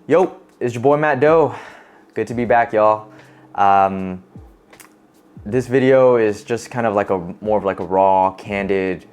Yo, it's your boy Matt Doe. Good to be back, y'all. This video is just kind of like more of like a raw, candid,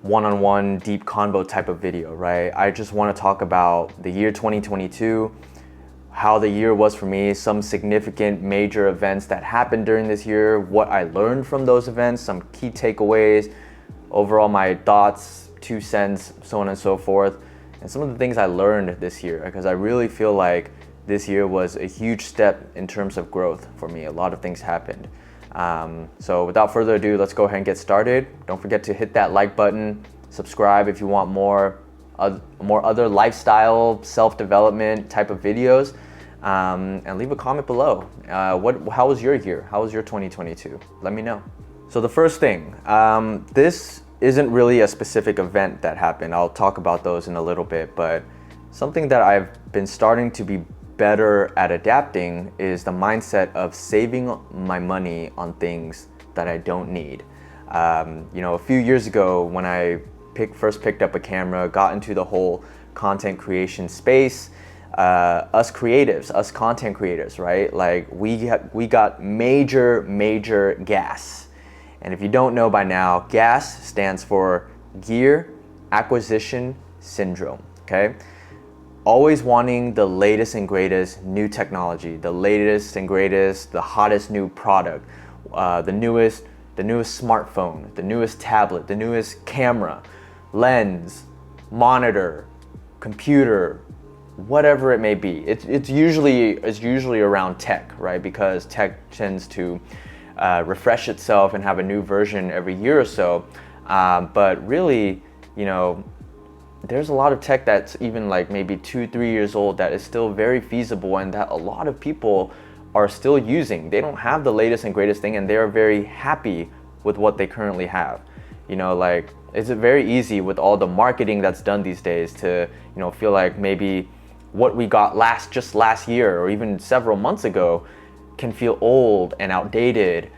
one-on-one, deep convo type of video, right? I just want to talk about the year 2022, how the year was for me, some significant major events that happened during this year, what I learned from those events, some key takeaways, overall my thoughts, 2 cents, so on and so forth, and some of the things I learned this year, because I really feel like this year was a huge step in terms of growth for me. A lot of things happened. So without further ado, let's go ahead and get started. Don't forget to hit that like button, subscribe if you want more other lifestyle, self-development type of videos, and leave a comment below. How was your year? How was your 2022? Let me know. So the first thing, this isn't really a specific event that happened. I'll talk about those in a little bit, but something that I've been starting to be better at adapting is the mindset of saving my money on things that I don't need. A few years ago when I first picked up a camera, got into the whole content creation space, us content creators, right? Like we got major gas. And if you don't know by now, GAS stands for Gear Acquisition Syndrome, okay? Always wanting the latest and greatest new technology, the latest and greatest, the hottest new product, the newest smartphone, the newest tablet, the newest camera, lens, monitor, computer, whatever it may be. It's usually around tech, right? Because tech tends to refresh itself and have a new version every year or so. But really, there's a lot of tech that's even like maybe 2-3 years old that is still very feasible and that a lot of people are still using. They don't have the latest and greatest thing and they are very happy with what they currently have. It's very easy with all the marketing that's done these days to, feel like maybe what we got just last year or even several months ago can feel old and outdated,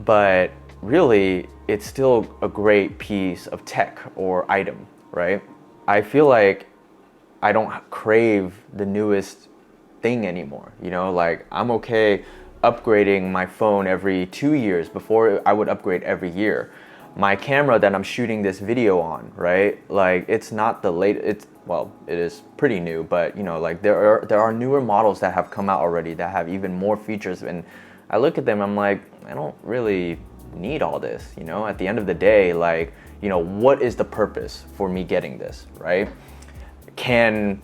but really it's still a great piece of tech or item, right? I feel like I don't crave the newest thing anymore. I'm okay upgrading my phone every 2 years. Before I would upgrade every year. My camera that I'm shooting this video on, right? It's not the latest, it is pretty new, but there are newer models that have come out already that have even more features, and I look at them, I'm like, I don't really need all this, at the end of the day, what is the purpose for me getting this, right? Can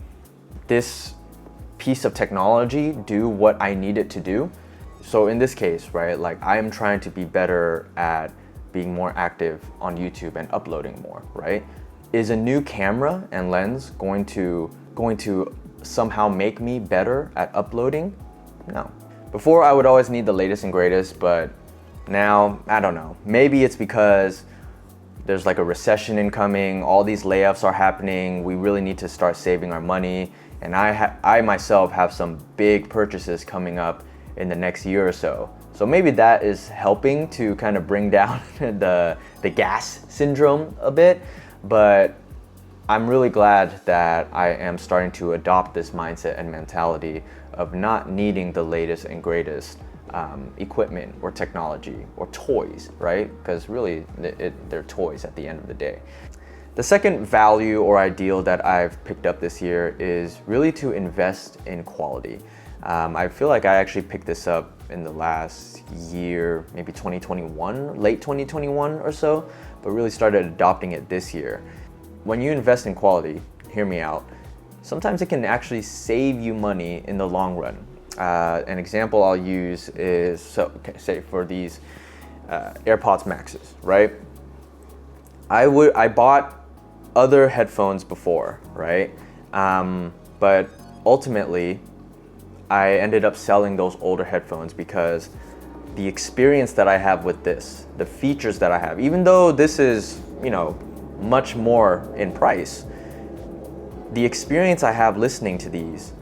this piece of technology do what I need it to do? So in this case, right, I am trying to be better at being more active on YouTube and uploading more, right? Is a new camera and lens going to somehow make me better at uploading? No. Before I would always need the latest and greatest, but now, I don't know. Maybe it's because there's a recession incoming, all these layoffs are happening, we really need to start saving our money, and I myself have some big purchases coming up in the next year or so. So maybe that is helping to kind of bring down the gas syndrome a bit, but I'm really glad that I am starting to adopt this mindset and mentality of not needing the latest and greatest equipment or technology or toys, right? Because really they're toys at the end of the day. The second value or ideal that I've picked up this year is really to invest in quality. I feel like I actually picked this up in the last year, maybe 2021, late 2021 or so, but really started adopting it this year. When you invest in quality, hear me out, sometimes it can actually save you money in the long run. An example I'll use is, say for these AirPods Maxes, right? I bought other headphones before, right? But ultimately, I ended up selling those older headphones because the experience that I have with this, the features that I have, even though this is, much more in price, the experience I have listening to these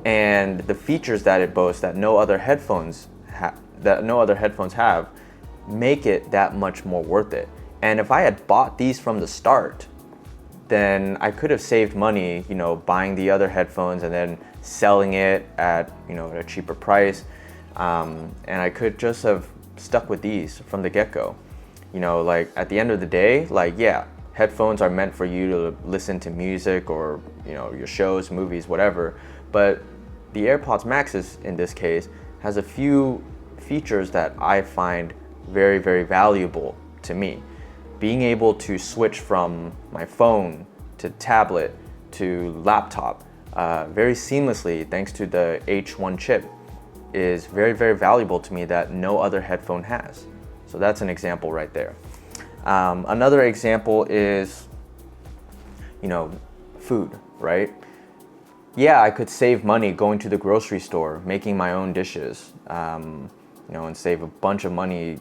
and the features that it boasts that no other headphones have make it that much more worth it. And if I had bought these from the start, then I could have saved money, buying the other headphones and then selling it at, at a cheaper price. And I could just have stuck with these from the get-go. Like at the end of the day, like, yeah, headphones are meant for you to listen to music or, your shows, movies, whatever. But the AirPods Maxes, in this case, has a few features that I find very, very valuable to me. Being able to switch from my phone to tablet to laptop very seamlessly thanks to the H1 chip is very, very valuable to me that no other headphone has. So that's an example right there. Another example is, food, right? Yeah, I could save money going to the grocery store, making my own dishes, and save a bunch of money,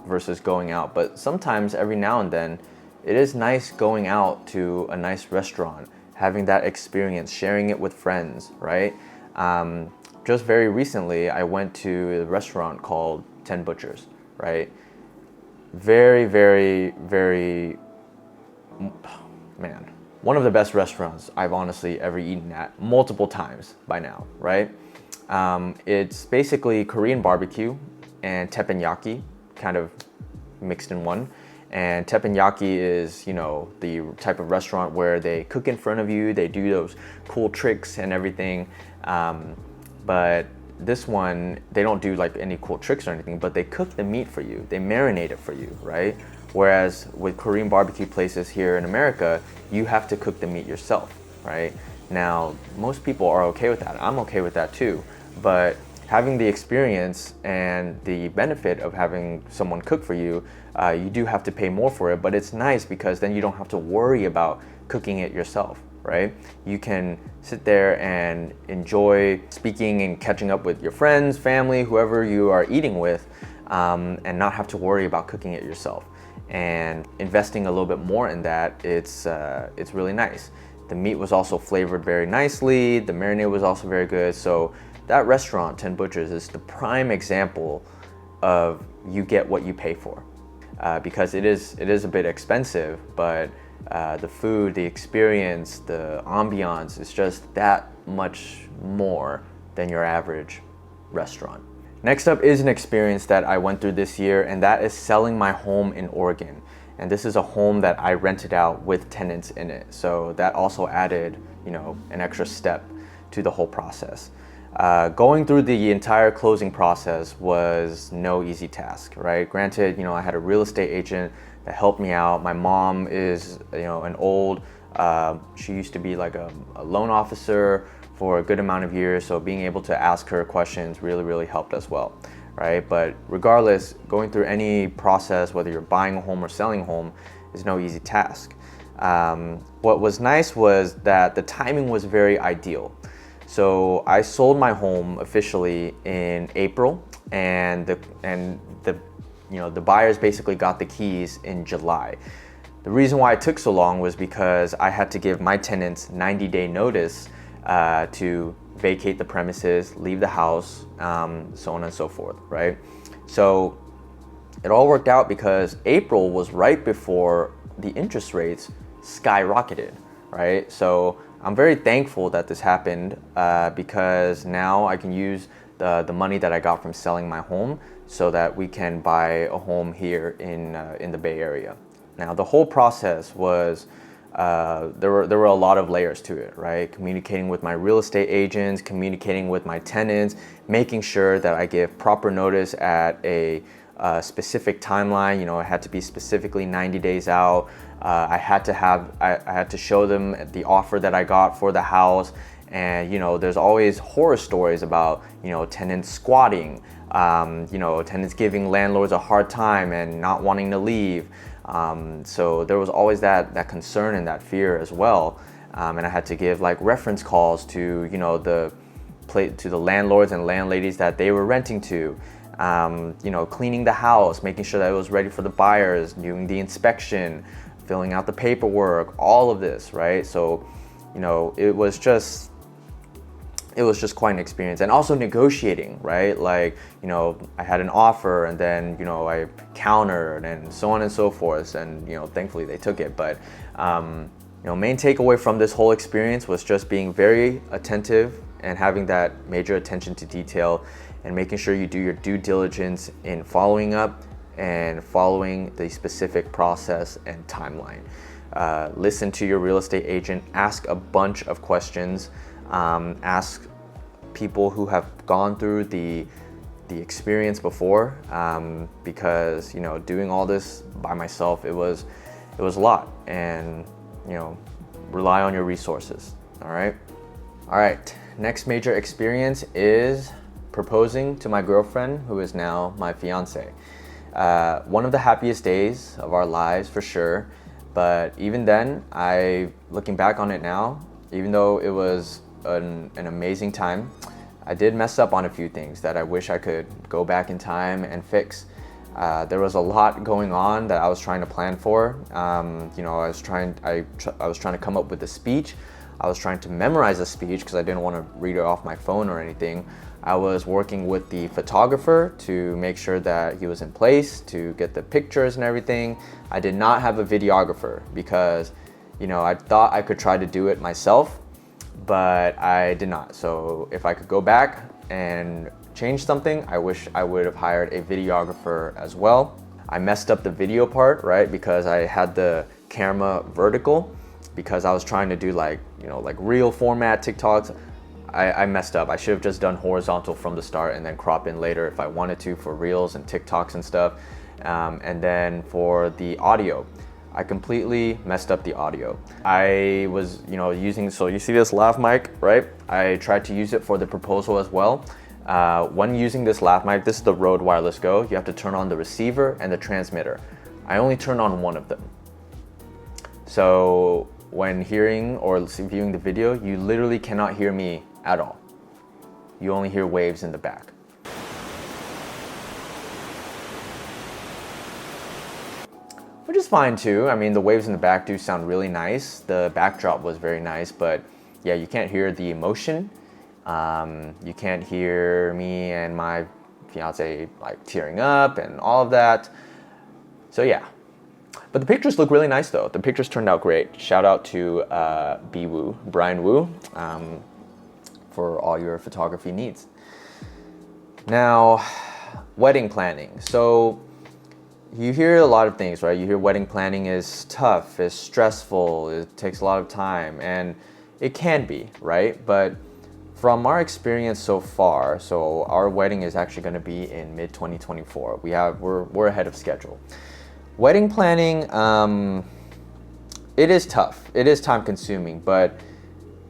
versus going out. But sometimes, every now and then, it is nice going out to a nice restaurant, having that experience, sharing it with friends, right? Just very recently, I went to a restaurant called 10 Butchers, right? Very, very, very, man, one of the best restaurants I've honestly ever eaten at multiple times by now, right? It's basically Korean barbecue and teppanyaki kind of mixed in one. And teppanyaki is, the type of restaurant where they cook in front of you, they do those cool tricks and everything. But this one, they don't do like any cool tricks or anything, but they cook the meat for you. They marinate it for you, right? Whereas with Korean barbecue places here in America, you have to cook the meat yourself, right? Now, most people are okay with that. I'm okay with that too. But having the experience and the benefit of having someone cook for you, you do have to pay more for it, but it's nice because then you don't have to worry about cooking it yourself, right? You can sit there and enjoy speaking and catching up with your friends, family, whoever you are eating with, and not have to worry about cooking it yourself. And investing a little bit more in that, it's really nice. The meat was also flavored very nicely. The marinade was also very good. So that restaurant, 10 Butchers, is the prime example of you get what you pay for. Because it is a bit expensive, but the food, the experience, the ambiance is just that much more than your average restaurant. Next up is an experience that I went through this year, and that is selling my home in Oregon. And this is a home that I rented out with tenants in it. So that also added, an extra step to the whole process. Going through the entire closing process was no easy task, right? Granted, I had a real estate agent that helped me out. My mom is, an old, she used to be like a loan officer for a good amount of years. So being able to ask her questions really, really helped as well, right? But regardless, going through any process, whether you're buying a home or selling a home, is no easy task. What was nice was that the timing was very ideal. So I sold my home officially in April, and the buyers basically got the keys in July. The reason why it took so long was because I had to give my tenants 90-day notice to vacate the premises, leave the house, so on and so forth, right? So it all worked out because April was right before the interest rates skyrocketed, right? So I'm very thankful that this happened because now I can use the money that I got from selling my home so that we can buy a home here in the Bay Area. Now the whole process was there were a lot of layers to it, right? Communicating with my real estate agents, communicating with my tenants, making sure that I give proper notice at a specific timeline. It had to be specifically 90 days out. I had to show them the offer that I got for the house. And there's always horror stories about tenants squatting, tenants giving landlords a hard time and not wanting to leave. So there was always that concern and that fear as well. And I had to give like reference calls to the landlords and landladies that they were renting to. Cleaning the house, making sure that it was ready for the buyers, doing the inspection, filling out the paperwork, all of this, right? So, it was just quite an experience. And also negotiating, right? Like, I had an offer and then, I countered and so on and so forth. And, thankfully they took it. But, Main takeaway from this whole experience was just being very attentive and having that major attention to detail and making sure you do your due diligence in following up and following the specific process and timeline. Listen to your real estate agent, ask a bunch of questions, ask people who have gone through the experience before, because doing all this by myself, it was a lot, and rely on your resources. All right, next major experience is proposing to my girlfriend, who is now my fiance. One of the happiest days of our lives for sure, but even then, looking back on it now, even though it was an amazing time, I did mess up on a few things that I wish I could go back in time and fix. There was a lot going on that I was trying to plan for. I was trying to come up with a speech. I was trying to memorize a speech because I didn't want to read it off my phone or anything. I was working with the photographer to make sure that he was in place to get the pictures and everything. I did not have a videographer because, I thought I could try to do it myself, but I did not. So if I could go back and change something, I wish I would have hired a videographer as well. I messed up the video part, right? Because I had the camera vertical because I was trying to do like real format TikToks. I messed up. I should have just done horizontal from the start and then crop in later if I wanted to for reels and TikToks and stuff. And then for the audio, I completely messed up the audio. I was, using, so you see this lav mic, right? I tried to use it for the proposal as well. When using this lav mic, this is the Rode Wireless Go, you have to turn on the receiver and the transmitter. I only turned on one of them. So when hearing or viewing the video, you literally cannot hear me at all. You only hear waves in the back. Which is fine too. I mean, the waves in the back do sound really nice. The backdrop was very nice, but yeah, you can't hear the emotion. You can't hear me and my fiance like tearing up and all of that. So yeah, but the pictures look really nice though. The pictures turned out great. Shout out to Brian Wu, for all your photography needs. Now, wedding planning. So you hear a lot of things, right? You hear wedding planning is tough, is stressful, it takes a lot of time, and it can be, right? But from our experience so far, so our wedding is actually going to be in mid-2024. We're ahead of schedule. Wedding planning, it is tough. It is time consuming, but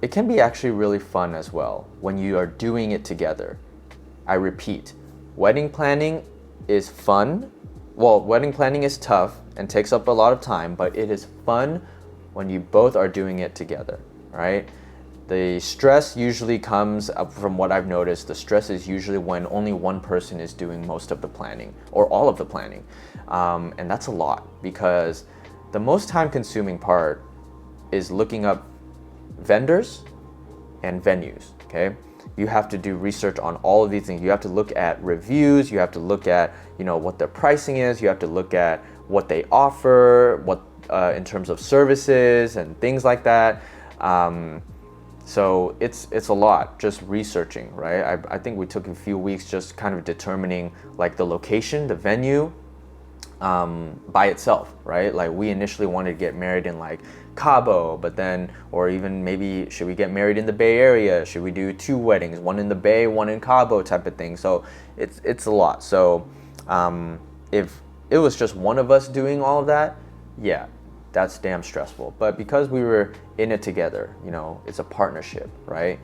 it can be actually really fun as well when you are doing it together. I repeat, wedding planning is fun. Well, wedding planning is tough and takes up a lot of time, but it is fun when you both are doing it together, right? The stress usually comes up from what I've noticed. The stress is usually when only one person is doing most of the planning or all of the planning. And that's a lot because the most time consuming part is looking up vendors and venues, okay? You have to do research on all of these things. You have to look at reviews, you have to look at, what their pricing is, you have to look at what they offer, what in terms of services and things like that. So it's a lot just researching, right? I think we took a few weeks just kind of determining like the location, the venue, by itself, right? Like we initially wanted to get married in like Cabo, but then, or even maybe should we get married in the Bay Area? Should we do two weddings, one in the Bay, one in Cabo type of thing? So it's a lot. So if it was just one of us doing all of that, yeah, that's damn stressful. But because we were in it together, it's a partnership, right?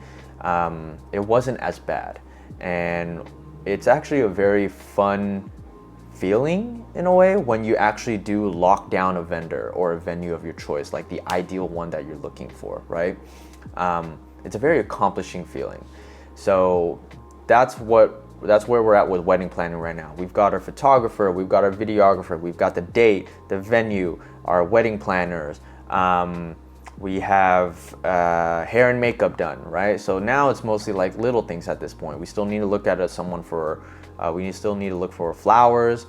It wasn't as bad. And it's actually a very fun feeling in a way when you actually do lock down a vendor or a venue of your choice, like the ideal one that you're looking for, right? It's a very accomplishing feeling. So that's where we're at with wedding planning right now. We've got our photographer, we've got our videographer, we've got the date, the venue, our wedding planners. We have hair and makeup done, right? So now it's mostly like little things at this point. We still need to look at someone for, still need to look for flowers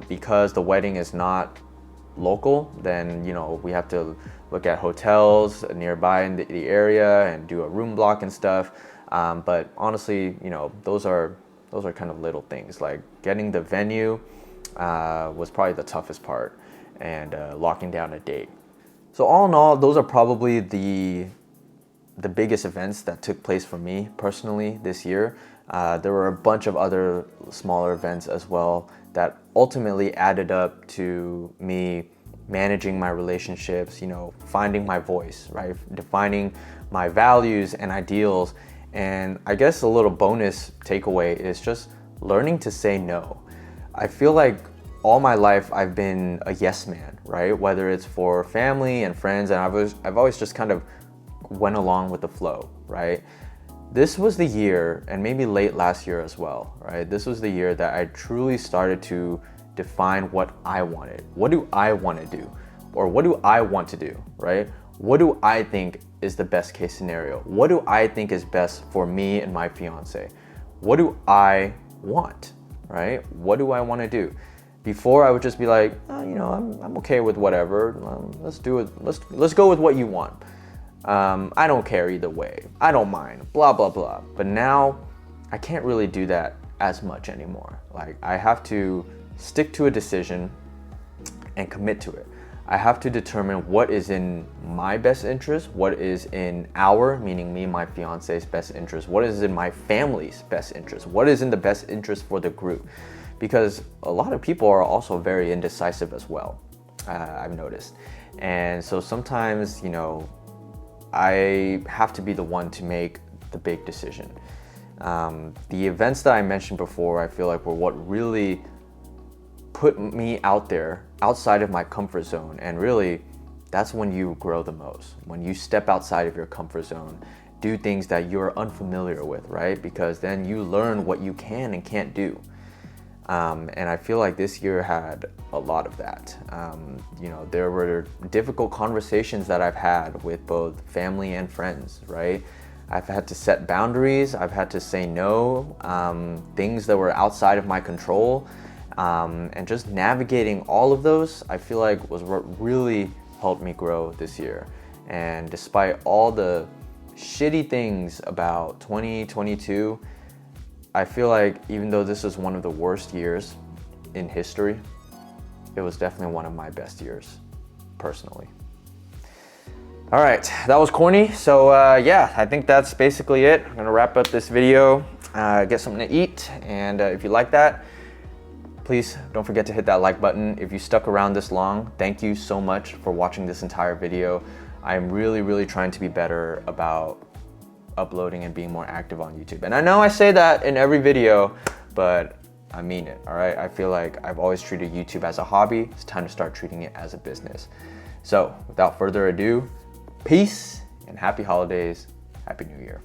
because the wedding is not local, then, you know, we have to look at hotels nearby in the area and do a room block and stuff. But honestly, you know, those are kind of little things. Like getting the venue was probably the toughest part, and locking down a date. So all in all, those are probably the biggest events that took place for me personally this year. There were a bunch of other smaller events as well that ultimately added up to me managing my relationships, you know, finding my voice, right? Defining my values and ideals. And I guess a little bonus takeaway is just learning to say no. I feel like all my life I've been a yes man, right? Whether it's for family and friends, and I've always just kind of went along with the flow, right? This was the year, and maybe late last year as well, right? This was the year that I truly started to define what I wanted. What do I want to do? Or what do I want to do, right? What do I think is the best case scenario? What do I think is best for me and my fiance? What do I want, right? What do I want to do? Before I would just be like, oh, you know, I'm okay with whatever. Let's do it. Let's go with what you want. I don't care either way. I don't mind, blah, blah, blah. But now I can't really do that as much anymore. Like, I have to stick to a decision and commit to it. I have to determine what is in my best interest, what is in our, meaning me and my fiance's best interest, what is in my family's best interest, what is in the best interest for the group. Because a lot of people are also very indecisive as well, I've noticed. And so sometimes, you know, I have to be the one to make the big decision. The events that I mentioned before, I feel like were what really put me out there, outside of my comfort zone. And really, that's when you grow the most. When you step outside of your comfort zone, do things that you're unfamiliar with, right? Because then you learn what you can and can't do. And I feel like this year had a lot of that. You know, there were difficult conversations that I've had with both family and friends, right? I've had to set boundaries. I've had to say no, things that were outside of my control. And just navigating all of those, I feel like was what really helped me grow this year. And despite all the shitty things about 2022, I feel like even though this is one of the worst years in history, it was definitely one of my best years, personally. All right, that was corny. So yeah, I think that's basically it. I'm gonna wrap up this video, get something to eat, and if you like that, please don't forget to hit that like button. If you stuck around this long, thank you so much for watching this entire video. I'm really, really trying to be better about uploading and being more active on YouTube. And I know I say that in every video, but I mean it, all right? I feel like I've always treated YouTube as a hobby. It's time to start treating it as a business. So without further ado, peace and happy holidays. Happy New Year.